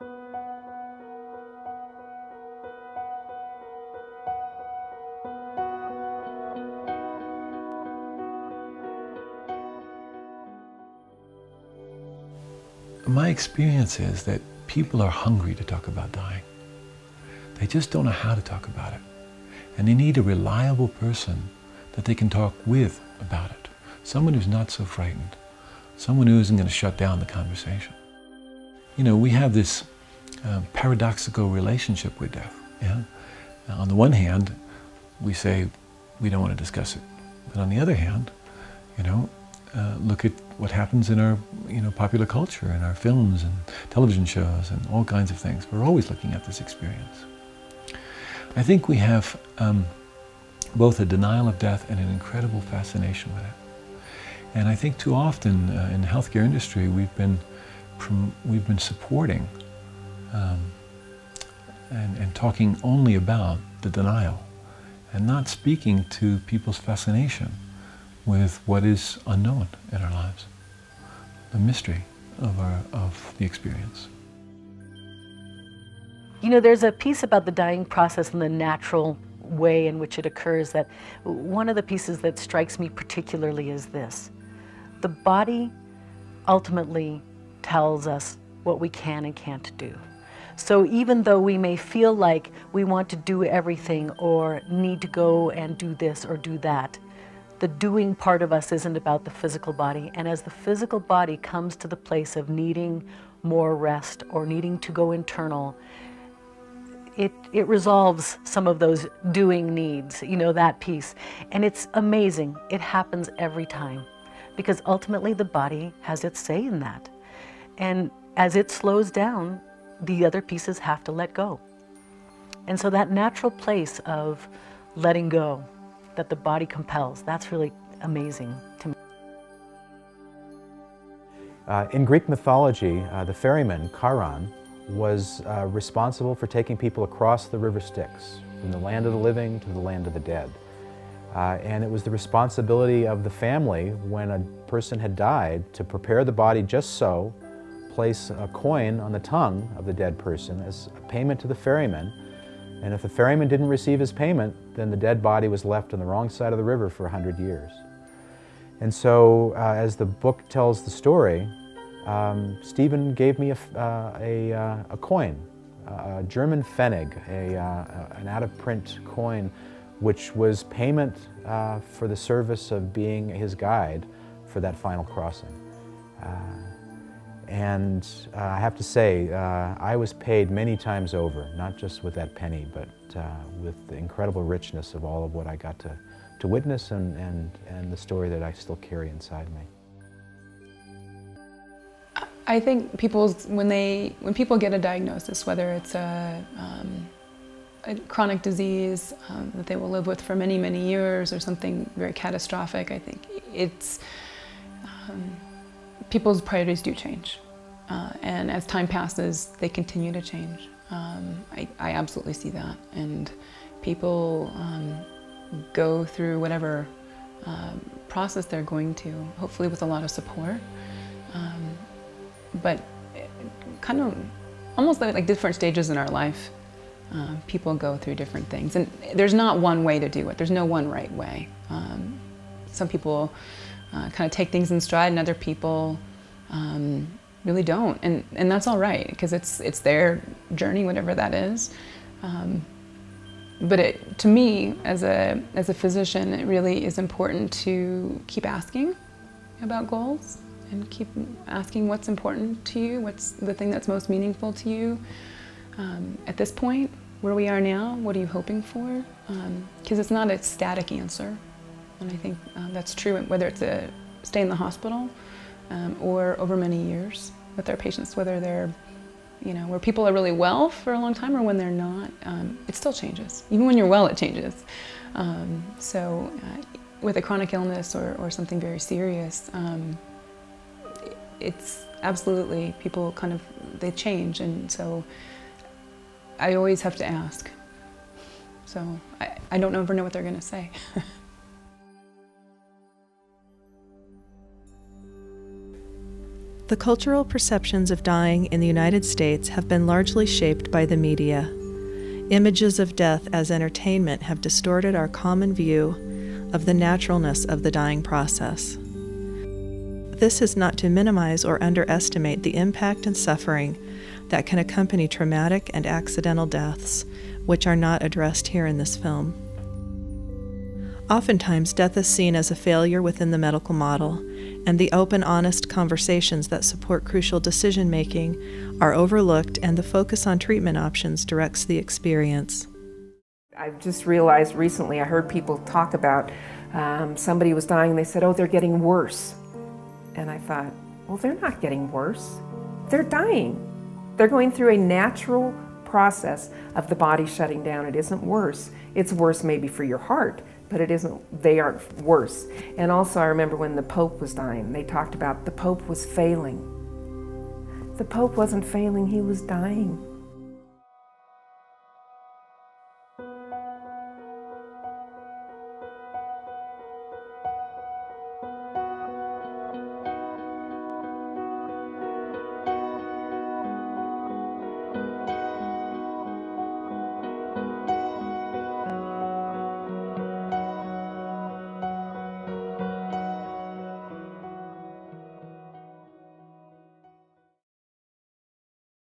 My experience is that people are hungry to talk about dying. They just don't know how to talk about it. And they need a reliable person that they can talk with about it. Someone who's not so frightened. Someone who isn't going to shut down the conversation. You know, we have this paradoxical relationship with death. Yeah? On the one hand, we say we don't want to discuss it. But on the other hand, you know, look at what happens in our, popular culture, in our films and television shows and all kinds of things. We're always looking at this experience. I think we have both a denial of death and an incredible fascination with it. And I think too often in the healthcare industry we've been supporting and talking only about the denial and not speaking to people's fascination with what is unknown in our lives, the mystery of the experience. You know, there's a piece about the dying process and the natural way in which it occurs that one of the pieces that strikes me particularly is this. The body ultimately tells us what we can and can't do. So even though we may feel like we want to do everything or need to go and do this or do that, the doing part of us isn't about the physical body. And as the physical body comes to the place of needing more rest or needing to go internal, it resolves some of those doing needs, that piece. And it's amazing. It happens every time because ultimately the body has its say in that. And as it slows down, the other pieces have to let go. And so that natural place of letting go that the body compels, that's really amazing to me. In Greek mythology, the ferryman, Charon, was responsible for taking people across the river Styx, from the land of the living to the land of the dead. And it was the responsibility of the family, when a person had died, to prepare the body just so, place a coin on the tongue of the dead person as a payment to the ferryman. And if the ferryman didn't receive his payment, then the dead body was left on the wrong side of the river for 100 years. And so, as the book tells the story, Stephen gave me a coin, a German Pfennig, an out-of-print coin, which was payment for the service of being his guide for that final crossing. And I have to say, I was paid many times over, not just with that penny, but with the incredible richness of all of what I got to witness and the story that I still carry inside me. I think when people get a diagnosis, whether it's a chronic disease that they will live with for many, many years or something very catastrophic, I think it's people's priorities do change. And as time passes, they continue to change. I absolutely see that. And people go through whatever process they're going to, hopefully with a lot of support. But kind of almost like different stages in our life, people go through different things. And there's not one way to do it. There's no one right way. Some people kind of take things in stride, and other people really don't. And that's all right, because it's their journey, whatever that is. But to me, as a physician, it really is important to keep asking about goals and keep asking what's important to you, what's the thing that's most meaningful to you. At this point, where we are now, what are you hoping for? Because it's not a static answer. And I think that's true, whether it's a stay in the hospital or over many years with our patients, whether they're, where people are really well for a long time or when they're not, it still changes. Even when you're well, it changes. So with a chronic illness or something very serious, it's absolutely, people they change, and so I always have to ask. So I don't ever know what they're going to say. The cultural perceptions of dying in the United States have been largely shaped by the media. Images of death as entertainment have distorted our common view of the naturalness of the dying process. This is not to minimize or underestimate the impact and suffering that can accompany traumatic and accidental deaths, which are not addressed here in this film. Oftentimes, death is seen as a failure within the medical model, and the open, honest conversations that support crucial decision-making are overlooked, and the focus on treatment options directs the experience. I've just realized recently, I heard people talk about somebody was dying, and they said, oh, they're getting worse. And I thought, well, they're not getting worse. They're dying. They're going through a natural process of the body shutting down. It isn't worse. It's worse maybe for your heart, but it isn't, they aren't worse. And also I remember when the Pope was dying, they talked about the Pope was failing. The Pope wasn't failing, he was dying.